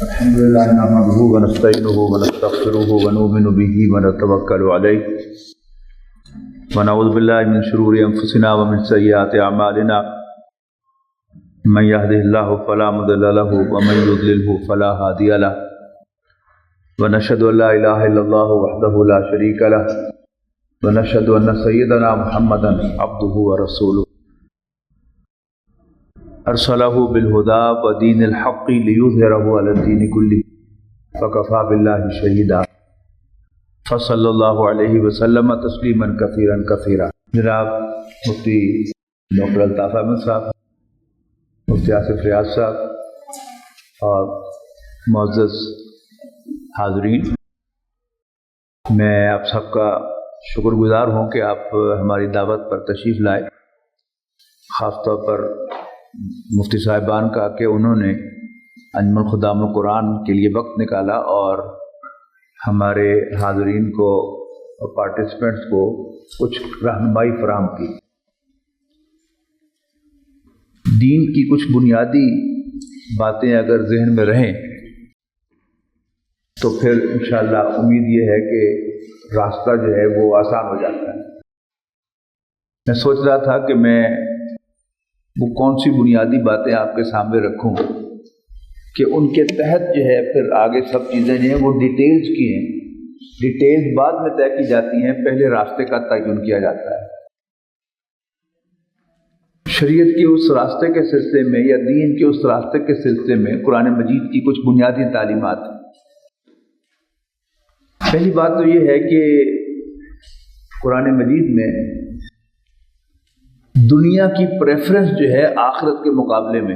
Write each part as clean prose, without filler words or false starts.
الحمد لله نحمده ونستعينه ونستغفره ونؤمن به ونتوكل عليه ونعوذ بالله من شرور انفسنا ومن سيئات اعمالنا من يهده الله فلا مضل له ومن يضلل فلا هادي له ونشهد ان لا اله الا الله وحده لا شريك له ونشهد ان سيدنا محمدا عبده ورسوله ارسله بالهدى ودين الحق ليظهره على الدين كله فكفى بالله شهيدا فصلى الله عليه وسلم تسليما كثيرا كثيرا. جناب مفتی نوفل الطاف احمد صاحب، مفتی آصف ریاض صاحب اور معزز حاضرین، میں آپ سب کا شکر گزار ہوں کہ آپ ہماری دعوت پر تشریف لائے، خاص طور پر مفتی صاحبان کا کہ انہوں نے انجمن خدام القرآن کے لیے وقت نکالا اور ہمارے حاضرین کو اور پارٹیسپینٹس کو کچھ رہنمائی فراہم کی. دین کی کچھ بنیادی باتیں اگر ذہن میں رہیں تو پھر انشاءاللہ امید یہ ہے کہ راستہ جو ہے وہ آسان ہو جاتا ہے. میں سوچ رہا تھا کہ میں وہ کون سی بنیادی باتیں آپ کے سامنے رکھوں کہ ان کے تحت جو ہے پھر آگے سب چیزیں جو ہیں وہ ڈیٹیلز کی ہیں. ڈیٹیلز بعد میں طے کی جاتی ہیں، پہلے راستے کا تعین کیا جاتا ہے. شریعت کے اس راستے کے سلسلے میں یا دین کے اس راستے کے سلسلے میں قرآن مجید کی کچھ بنیادی تعلیمات ہیں. پہلی بات تو یہ ہے کہ قرآن مجید میں دنیا کی پریفرنس جو ہے آخرت کے مقابلے میں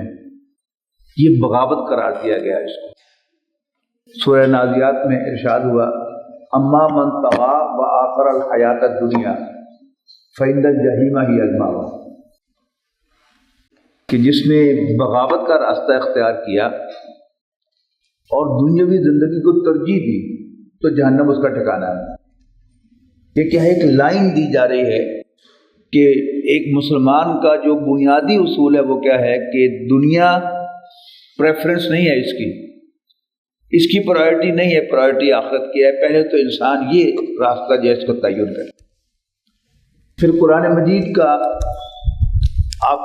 یہ بغاوت قرار دیا گیا ہے. اس کو سورہ نازیات میں ارشاد ہوا اما من طغى وآثر الحیات الدنیا فإن الجحیم ہی المأوى، کہ جس نے بغاوت کا راستہ اختیار کیا اور دنیاوی زندگی کو ترجیح دی تو جہنم اس کا ٹھکانہ ہے. یہ کیا ہے، ایک لائن دی جا رہی ہے کہ ایک مسلمان کا جو بنیادی اصول ہے وہ کیا ہے کہ دنیا پریفرنس نہیں ہے، اس کی پرائرٹی نہیں ہے، پرائرٹی آخرت کی ہے. پہلے تو انسان یہ راستہ جو ہے اس کو تعین کرے. پھر قرآن مجید کا آپ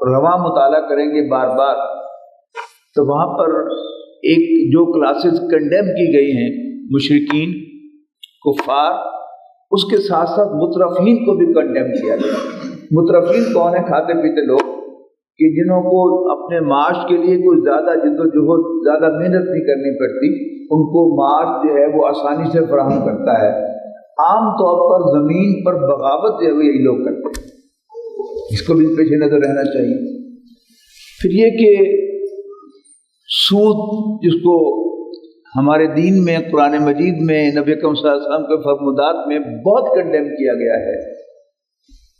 رواں مطالعہ کریں گے بار بار تو وہاں پر ایک جو کلاسز کنڈیم کی گئی ہیں مشرکین، کفار، اس کے ساتھ ساتھ مترفین کو بھی کنڈیم کیا گیا. مترفین کون ہے؟ کھاتے پیتے لوگ کہ جنہوں کو اپنے معاش کے لیے کوئی زیادہ جدوجہد، زیادہ محنت نہیں کرنی پڑتی، ان کو معاش جو ہے وہ آسانی سے فراہم کرتا ہے. عام طور پر زمین پر بغاوت جو ہے وہ یہی لوگ کرتے ہیں. اس کو بھی پیش نظر رہنا چاہیے. پھر یہ کہ سود، جس کو ہمارے دین میں، قرآن مجید میں، نبی اکرم صلی اللہ علیہ وسلم کے فرمودات میں بہت کنڈیم کیا گیا ہے.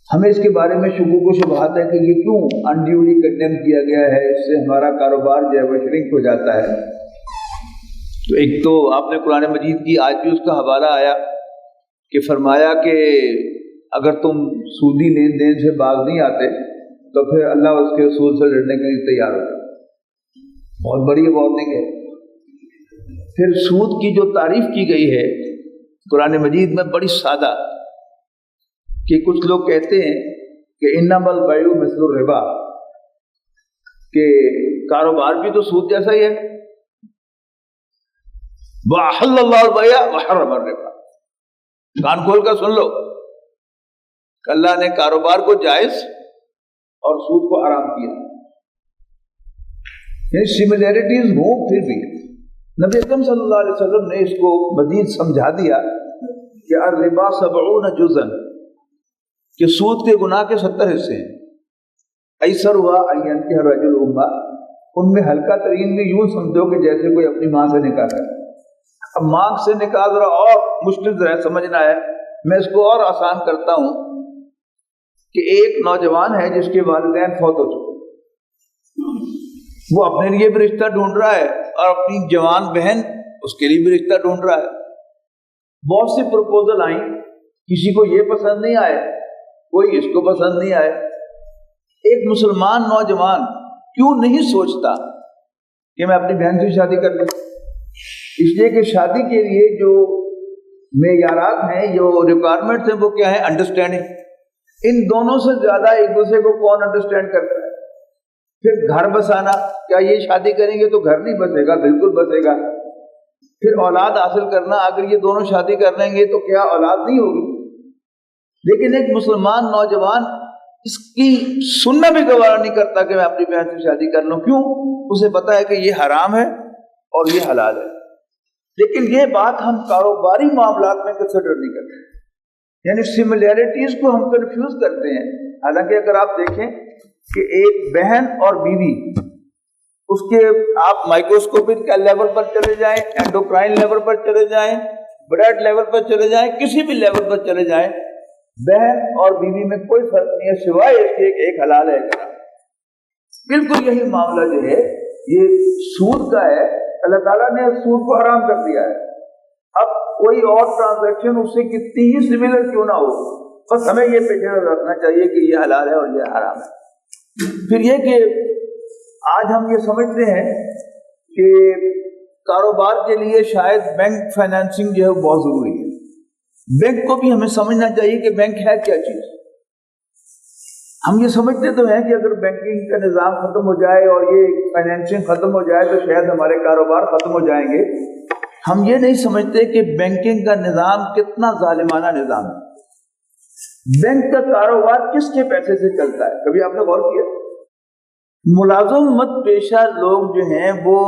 ہمیں اس کے بارے میں شکوک و شبہات ہے کہ یہ کیوں انڈیولی کنڈیم کیا گیا ہے، اس سے ہمارا کاروبار جو ہے وہ شرنک ہو جاتا ہے. تو ایک تو آپ نے قرآن مجید کی آج بھی اس کا حوالہ آیا کہ فرمایا کہ اگر تم سودی لین دین سے باز نہیں آتے تو پھر اللہ اس کے اصول سے لڑنے کے لیے تیار ہو جائے. بہت بڑی وارننگ ہے. پھر سود کی جو تعریف کی گئی ہے قرآن مجید میں بڑی سادہ، کہ کچھ لوگ کہتے ہیں کہ انما البیع مثل الربا، کہ کاروبار بھی تو سود جیسا ہی ہے. وَأَحَلَّ اللَّهُ الْبَيْعَ وَحَرَّمَ الرِّبَا، کان کھول کر سن لو کہ اللہ نے کاروبار کو جائز اور سود کو حرام کیا. یہ سملیرٹیز ہوں پھر بھی نبی اکرم صلی اللہ علیہ وسلم نے اس کو مزید سمجھا دیا کہ الربا 70 جزءا، کہ سود کے گناہ کے 70 حصے ہیں. ایسر ہوا ان ينكح الرجل امہ، ان میں ہلکا ترین بھی یوں سمجھو کہ جیسے کوئی اپنی ماں سے نکاح کرے. اب ماں سے نکاح ذرا اور مشکل ذرا سمجھنا ہے، میں اس کو اور آسان کرتا ہوں کہ ایک نوجوان ہے جس کے والدین فوت ہو چکے، وہ اپنے لیے بھی رشتہ ڈھونڈ رہا ہے اور اپنی جوان بہن اس کے لیے بھی رشتہ ڈھونڈ رہا ہے. بہت سی پروپوزل آئیں، کسی کو یہ پسند نہیں آئے، کوئی اس کو پسند نہیں آئے. ایک مسلمان نوجوان کیوں نہیں سوچتا کہ میں اپنی بہن سے شادی کر لوں؟ اس لیے کہ شادی کے لیے جو معیارات ہیں، جو ریکوائرمنٹس ہیں، وہ کیا ہے؟ انڈرسٹینڈنگ۔ ان دونوں سے زیادہ ایک دوسرے کو کون انڈرسٹینڈ کرتا ہے؟ پھر گھر بسانا، کیا یہ شادی کریں گے تو گھر نہیں بسے گا؟ بالکل بسے گا۔ پھر اولاد حاصل کرنا، اگر یہ دونوں شادی کر لیں گے تو کیا اولاد نہیں ہوگی؟ لیکن ایک مسلمان نوجوان اس کی سننا بھی گوارا نہیں کرتا کہ میں اپنی بہن سے شادی کر لوں۔ کیوں؟ اسے پتا ہے کہ یہ حرام ہے اور یہ حلال ہے۔ لیکن یہ بات ہم کاروباری معاملات میں کنسیڈر نہیں کرتے، یعنی سملیرٹیز کو ہم کنفیوز کرتے ہیں۔ حالانکہ اگر آپ دیکھیں کہ ایک بہن اور بیوی، اس کے آپ مائکروسکوپک لیول پر چلے جائیں، اینڈوکرائن لیول پر چلے جائیں، بلڈ لیول پر چلے جائیں، کسی بھی لیول پر چلے جائیں، بہن اور بیوی میں کوئی فرق نہیں ہے سوائے اس کے ایک حلال ہے ایک حرام۔ بالکل یہی معاملہ جو ہے یہ سود کا ہے۔ اللہ تعالیٰ نے سود کو حرام کر دیا ہے۔ اب کوئی اور ٹرانزیکشن اس سے کتنی ہی سملر کیوں نہ ہو، بس ہمیں یہ پیش نظر رکھنا چاہیے کہ یہ حلال ہے اور یہ حرام ہے۔ پھر یہ کہ آج ہم یہ سمجھتے ہیں کہ کاروبار کے لیے شاید بینک فائنینسنگ جو ہے وہ بہت ضروری ہے۔ بینک کو بھی ہمیں سمجھنا چاہیے کہ بینک ہے کیا چیز۔ ہم یہ سمجھتے تو ہیں کہ اگر بینکنگ کا نظام ختم ہو جائے اور یہ فائنینسنگ ختم ہو جائے تو شاید ہمارے کاروبار ختم ہو جائیں گے۔ ہم یہ نہیں سمجھتے کہ بینکنگ کا نظام کتنا ظالمانہ نظام ہے۔ بینک کا کاروبار کس کے پیسے سے چلتا ہے؟ کبھی آپ نے غور کیا؟ ملازمت پیشہ لوگ جو ہیں وہ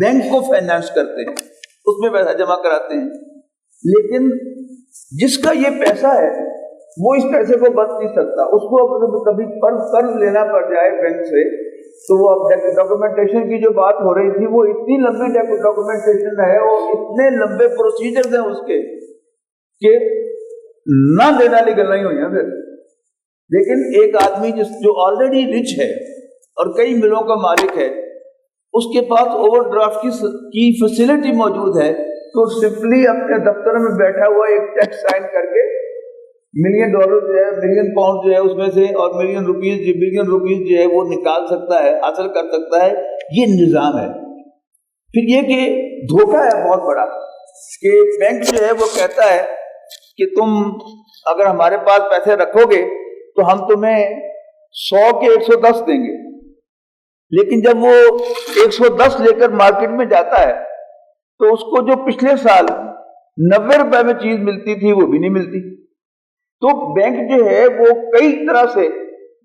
بینک کو فائنانس کرتے ہیں، اس میں پیسہ جمع کراتے ہیں، لیکن جس کا یہ پیسہ ہے وہ اس پیسے کو بچ نہیں سکتا۔ اس کو کبھی قرض لینا پڑ جائے بینک سے تو وہ اب ڈاکومنٹیشن کی جو بات ہو رہی تھی وہ اتنی لمبی ڈاکومنٹیشن ہے اور اتنے لمبے پروسیجرز ہیں اس کے کہ نہ دینا نکلنا ہی ہوئی ہیں پھر۔ لیکن ایک آدمی جو آلریڈی رچ ہے اور کئی ملوں کا مالک ہے، اس کے پاس اوور ڈرافٹ کی فیسلٹی موجود ہے تو سمپلی اپنے دفتر میں بیٹھا ہوا ایک چیک سائن کر کے $1,000,000 جو ہے، £1,000,000 جو ہے اس میں سے، اور بلین روپیز جو ہے وہ نکال سکتا ہے، حاصل کر سکتا ہے۔ یہ نظام ہے۔ پھر یہ کہ دھوکہ ہے بہت بڑا کہ بینک جو ہے وہ کہتا ہے کہ تم اگر ہمارے پاس پیسے رکھو گے تو ہم تمہیں 100 کے 110 دیں گے، لیکن جب وہ 110 لے کر مارکیٹ میں جاتا ہے تو اس کو جو پچھلے سال 90 روپے میں چیز ملتی تھی وہ بھی نہیں ملتی۔ تو بینک جو ہے وہ کئی طرح سے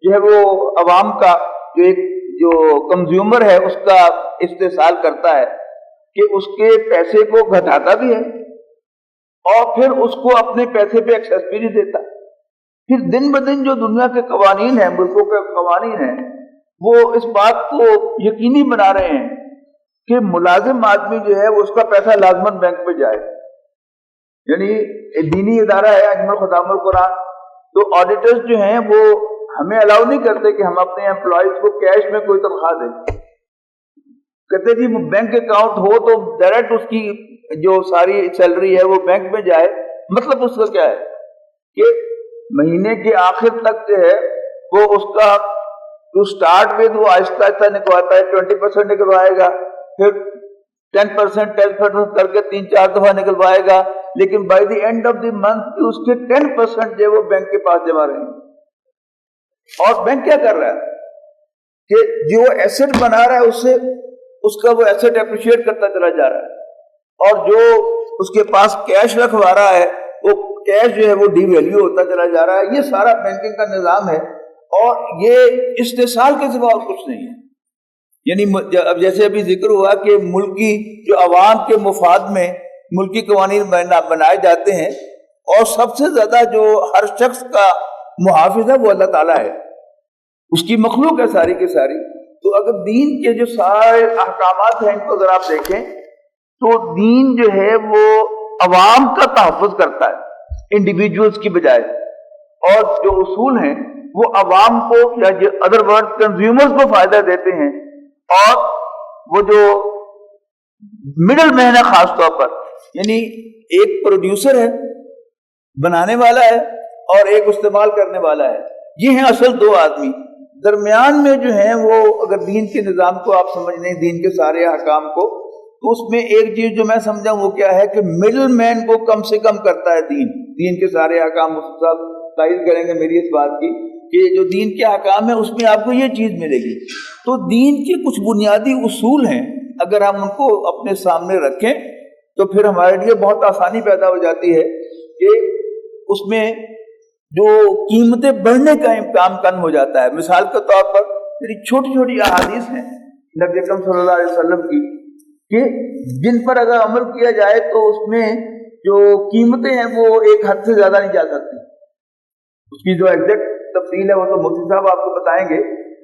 جو ہے وہ عوام کا جو کنزیومر ہے اس کا استحصال کرتا ہے کہ اس کے پیسے کو گھٹاتا بھی ہے اور پھر اس کو اپنے پیسے پہ ایکسیس بھی نہیں دیتا۔ پھر دن بدن جو دنیا کے قوانین ہیں، ملکوں کے قوانین ہیں، وہ اس بات کو یقینی بنا رہے ہیں کہ ملازم آدمی جو ہے وہ اس کا پیسہ لازماً بینک پہ جائے۔ یعنی دینی ادارہ ہے اجمل خدام القرآن، تو آڈیٹرز جو ہیں وہ ہمیں الاؤ نہیں کرتے کہ ہم اپنے امپلائیز کو کیش میں کوئی تنخواہ دیں۔ کہتے جی بینک اکاؤنٹ ہو تو ڈائریکٹ اس کی جو ساری سیلری ہے وہ بینک میں جائے۔ مطلب اس کا کیا ہے کہ مہینے کے آخر تک جو ہے وہ اس کا ٹو سٹارٹ ود وہ آہستہ آہستہ نکلواتا ہے، 20% نکلوائے گا، پھر 10% کر کے 3-4 دفعہ نکلوائے گا، لیکن by the end of the month اس کے 10% جو وہ بینک کے پاس جمع رہیں گے۔ اور بینک کیا کر رہا ہے کہ جو ایسٹ بنا رہا ہے اس کا وہ ایسٹ اپریشیٹ کرتا چلا جا رہا ہے، اور جو اس کے پاس کیش رکھوا رہا ہے وہ کیش جو ہے وہ ڈی ویلیو ہوتا چلا جا رہا ہے۔ یہ سارا بینکنگ کا نظام ہے اور یہ استحصال کے سوا اور کچھ نہیں ہے۔ یعنی اب جیسے ابھی ذکر ہوا کہ ملکی جو عوام کے مفاد میں ملکی قوانین بنائے جاتے ہیں اور سب سے زیادہ جو ہر شخص کا محافظ ہے وہ اللہ تعالیٰ ہے، اس کی مخلوق ہے ساری کی ساری۔ تو اگر دین کے جو سارے احکامات ہیں ان کو اگر آپ دیکھیں تو دین جو ہے وہ عوام کا تحفظ کرتا ہے انڈیویجولز کی بجائے، اور جو اصول ہیں وہ عوام کو یا ادر ورڈ کنزیومرز کو فائدہ دیتے ہیں، اور وہ جو مڈل مین ہے خاص طور پر، یعنی ایک پروڈیوسر ہے بنانے والا ہے اور ایک استعمال کرنے والا ہے، یہ ہیں اصل دو آدمی۔ درمیان میں جو ہیں وہ اگر دین کے نظام کو آپ سمجھ لیں، دین کے سارے احکام کو، تو اس میں ایک چیز جو میں سمجھا وہ کیا ہے کہ مڈل مین کو کم سے کم کرتا ہے دین کے سارے احکام صاحب تائید کریں گے میری اس بات کی کہ جو دین کے احکام ہیں اس میں آپ کو یہ چیز ملے گی. تو دین کے کچھ بنیادی اصول ہیں، اگر ہم ان کو اپنے سامنے رکھیں تو پھر ہمارے لیے بہت آسانی پیدا ہو جاتی ہے کہ اس میں جو قیمتیں بڑھنے کا امکان کم ہو جاتا ہے. مثال کے طور پر میری چھوٹی چھوٹی احادیث ہیں نبی اکرم صلی اللہ علیہ وسلم کی کہ جن پر اگر عمل کیا جائے تو اس میں جو قیمتیں ہیں وہ ایک حد سے زیادہ نہیں جا سکتی. اس کی جو ایگزیکٹ تفصیل ہے وہ تو مفتی صاحب آپ کو بتائیں گے،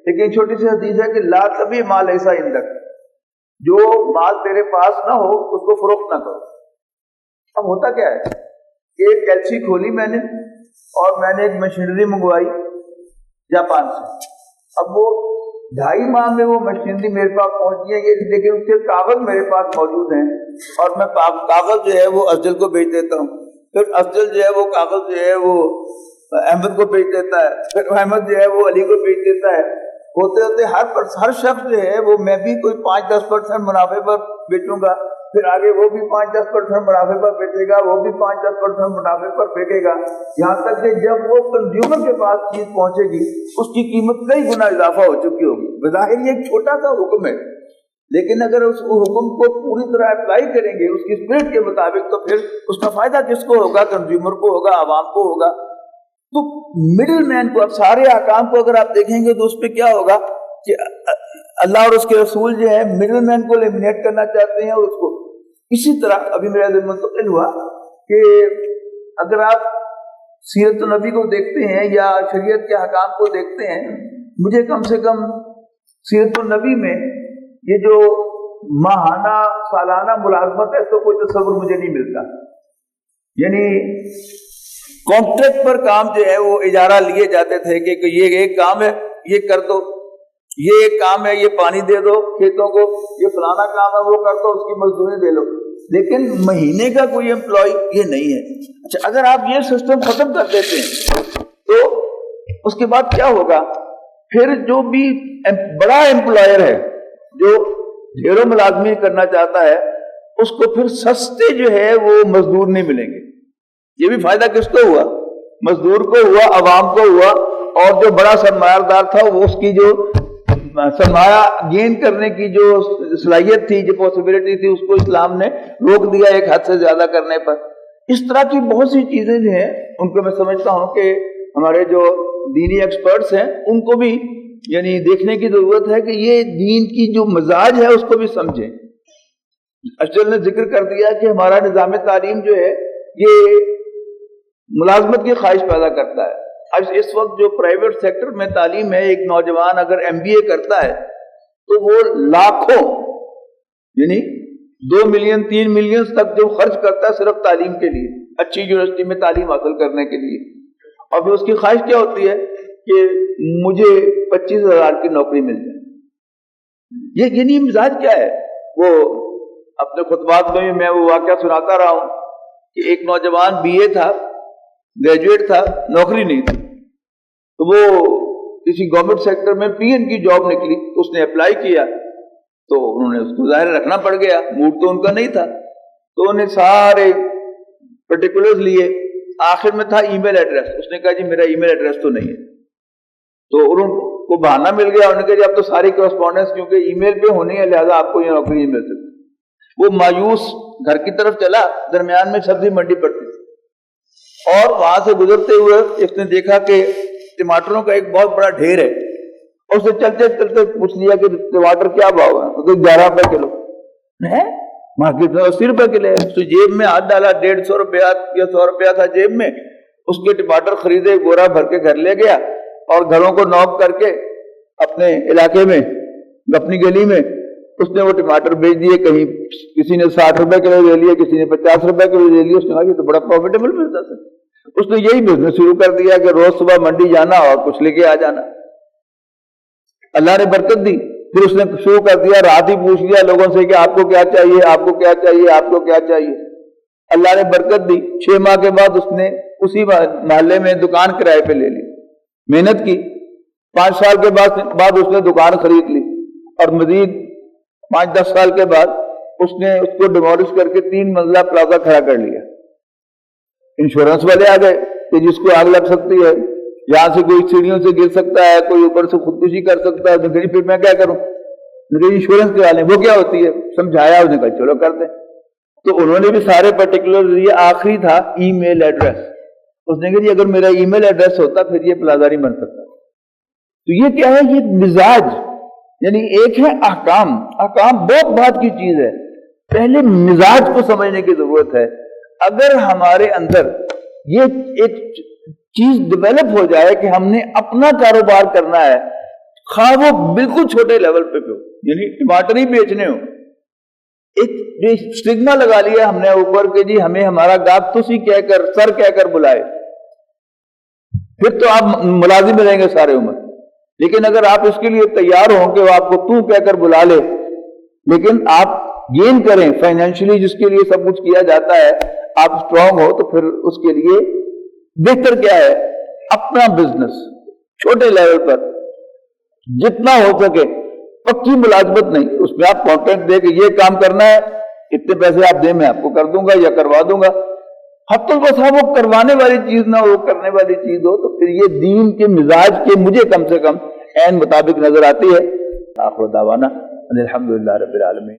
لیکن چھوٹی سی حدیث ہے کہ لا تبی مال ایسا اندک، جو مال تیرے پاس نہ ہو اس کو فروخت نہ کرو. اب ہوتا کیا ہے کہ ایک ایلسی کھولی میں نے اور میں نے ایک مشینری منگوائی جاپان سے. اب وہ 2.5 ماہ میں وہ مشینری میرے پاس پہنچ گئی ہے، لیکن اس کے کاغذ میرے پاس موجود ہیں اور میں کاغذ جو ہے وہ افضل کو بھیج دیتا ہوں، پھر افضل جو ہے وہ کاغذ جو ہے وہ احمد کو بھیج دیتا ہے، پھر احمد جو ہے وہ علی کو بھیج دیتا ہے. ہوتے ہوتے ہر شخص جو ہے وہ میں بھی کوئی 5-10% منافع پر بیچوں گا، پھر آگے وہ بھی 5-10% منافع پر بیچے گا، وہ بھی 5-10% منافع پر بیچے گا، یہاں تک کہ جب وہ کنزیومر کے پاس چیز پہنچے گی اس کی قیمت کئی گنا اضافہ ہو چکی ہوگی. بظاہر یہ ایک چھوٹا سا حکم ہے، لیکن اگر اس حکم کو پوری طرح اپلائی کریں گے اس کی اسپرٹ کے مطابق تو پھر اس کا فائدہ کس کو ہوگا؟ کنزیومر کو ہوگا، عوام کو ہوگا. تو مڈل مین کو، اب سارے احکام کو اگر آپ دیکھیں گے تو اس پہ کیا ہوگا کہ اللہ اور اس کے رسول جو ہے مڈل مین کو ایلیمنیٹ کرنا چاہتے ہیں. اور اس کو اسی طرح ابھی میرا ذہن منتقل ہوا کہ اگر آپ سیرت النبی کو دیکھتے ہیں یا شریعت کے احکام کو دیکھتے ہیں، مجھے کم سے کم سیرت النبی میں یہ جو ماہانہ سالانہ ملازمت ہے تو کوئی تصور مجھے نہیں ملتا. یعنی کانٹریکٹ پر کام جو ہے وہ اجارہ لیے جاتے تھے کہ یہ ایک کام ہے یہ کر دو، یہ ایک کام ہے یہ پانی دے دو کھیتوں کو، یہ فلانا کام ہے وہ کر دو، اس کی مزدوری دے لو، لیکن مہینے کا کوئی امپلائی یہ نہیں ہے. اچھا اگر آپ یہ سسٹم ختم کر دیتے ہیں تو اس کے بعد کیا ہوگا؟ پھر جو بھی بڑا امپلائر ہے جو ڈھیروں ملازمی کرنا چاہتا ہے اس کو پھر سستے جو ہے وہ مزدور نہیں ملیں گے. یہ بھی فائدہ کس کو ہوا؟ مزدور کو ہوا، عوام کو ہوا، اور جو بڑا سرمایہ دار تھا وہ اس کی جو سرمایہ گین کرنے کی جو صلاحیت تھی، جو پاسبلٹی تھی، اس کو اسلام نے روک دیا ایک حد سے زیادہ کرنے پر. اس طرح کی بہت سی چیزیں جو ہیں ان کو میں سمجھتا ہوں کہ ہمارے جو دینی ایکسپرٹس ہیں ان کو بھی یعنی دیکھنے کی ضرورت ہے کہ یہ دین کی جو مزاج ہے اس کو بھی سمجھیں. اشرف نے ذکر کر دیا کہ ہمارا نظام تعلیم جو ہے یہ ملازمت کی خواہش پیدا کرتا ہے. اب اس وقت جو پرائیویٹ سیکٹر میں تعلیم ہے، ایک نوجوان اگر MBA کرتا ہے تو وہ لاکھوں یعنی 2 ملین 3 ملین تک جو خرچ کرتا ہے صرف تعلیم کے لیے، اچھی یونیورسٹی میں تعلیم حاصل کرنے کے لیے. اور پھر اس کی خواہش کیا ہوتی ہے کہ مجھے 25,000 کی نوکری مل جائے. یہ یعنی مزاج کیا ہے؟ وہ اپنے خطبات میں میں وہ واقعہ سناتا رہا ہوں کہ ایک نوجوان BA تھا، گریجویٹ تھا، نوکری نہیں تھی، تو وہ کسی گورنمنٹ سیکٹر میں PN کی جاب نکلی، اس نے اپلائی کیا تو انہوں نے اس کو ظاہر رکھنا پڑ گیا، موڈ تو ان کا نہیں تھا، تو انہوں نے سارے پرٹیکولرز لیے، آخر میں تھا ای میل ایڈریس. اس نے کہا جی میرا ای میل ایڈریس تو نہیں ہے، تو ان کو بہانہ مل گیا، انہوں نے کہا جی اب تو ساری کرسپونڈنس کیونکہ ای میل پہ ہونی ہے لہٰذا آپ کو یہ نوکری نہیں مل سکتی. وہ مایوس گھر کی طرف چلا، درمیان میں سبزی منڈی پڑتی تھی اور وہاں سے گزرتے ہوئے اس نے دیکھا کہ ٹماٹروں کا ایک بہت بڑا ڈھیر ہے. اس نے چلتے چلتے پوچھ لیا کہ ٹماٹر کیا بھاؤ ہے؟ تو 11 روپے کلو ہے، مارکیٹ میں 80 روپے کلو ہے. تو جیب میں ہاتھ ڈالا، 150 روپیہ یا 100 روپیہ تھا جیب میں، اس کے ٹماٹر خریدے، گورا بھر کے گھر لے گیا اور گھروں کو نوک کر کے اپنے علاقے میں اپنی گلی میں اس نے وہ ٹماٹر بیچ دیے. کہیں کسی نے 60 روپے کلو لے لیے، کسی نے 50 روپے کلو لے لیے. اس نے کہا یہ تو بڑا پروفیٹیبل بزنس ہے. اس نے یہی بزنس شروع کر دیا کہ روز صبح منڈی جانا اور کچھ لے کے آ جانا. اللہ نے برکت دی. پھر اس نے شروع کر دیا، رات ہی پوچھ لیا لوگوں سے کہ آپ کو کیا چاہیے، آپ کو کیا چاہیے، آپ کو کیا چاہیے. اللہ نے برکت دی. 6 ماہ کے بعد اس نے اسی محلے میں دکان کرائے پہ لے لی، محنت کی. 5 سال کے بعد اس نے دکان خرید لی اور مزید 5-10 سال کے بعد اس نے اس کو ڈیمولش کر کے 3 منزلہ پلازا کھڑا کر لیا. انشورنس والے آ گئے کہ جس کو آگ لگ سکتی ہے، یہاں سے کوئی سیڑھیوں سے گر سکتا ہے، کوئی اوپر سے خودکشی کر سکتا ہے، پھر میں کیا کروں؟ انشورنس کرا لیں. وہ کیا ہوتی ہے؟ سمجھایا، اس نے کہا چلو کر دیں. تو انہوں نے بھی سارے پرٹیکولر، یہ آخری تھا ای میل ایڈریس. اس نے کہا جی اگر میرا ای میل ایڈریس ہوتا پھر یہ پلازا نہیں بن سکتا. تو یہ کیا ہے؟ یہ مزاج، یعنی ایک ہے احکام. احکام بہت بات کی چیز ہے، پہلے مزاج کو سمجھنے کی ضرورت ہے. اگر ہمارے اندر یہ ایک چیز ڈیولپ ہو جائے کہ ہم نے اپنا کاروبار کرنا ہے، خواہ وہ بالکل چھوٹے لیول پہ ہو، یعنی ٹماٹر ہی بیچنے ہو، ایک سٹگما لگا لیا ہم نے اوپر کہ جی ہمیں ہمارا گاہک تسی کہہ کر، سر کہہ کر بلائے، پھر تو آپ ملازم رہیں گے سارے عمر. لیکن اگر آپ اس کے لیے تیار ہوں کہ وہ آپ کو تو کہہ کر بلا لے، لیکن آپ گین کریں فائنینشلی، جس کے لیے سب کچھ کیا جاتا ہے، آپ اسٹرانگ ہو، تو پھر اس کے لیے بہتر کیا ہے؟ اپنا بزنس چھوٹے لیول پر جتنا ہو سکے، پکی ملازمت نہیں، اس میں آپ کانٹریکٹ دے کہ یہ کام کرنا ہے، اتنے پیسے آپ دیں، میں آپ کو کر دوں گا یا کروا دوں گا. حتی البتہ وہ کروانے والی چیز نہ ہو، کرنے والی چیز ہو، تو پھر یہ دین کے مزاج کے مجھے کم سے کم عین مطابق نظر آتی ہے. آخر دعوانا الحمدللہ رب العالمین.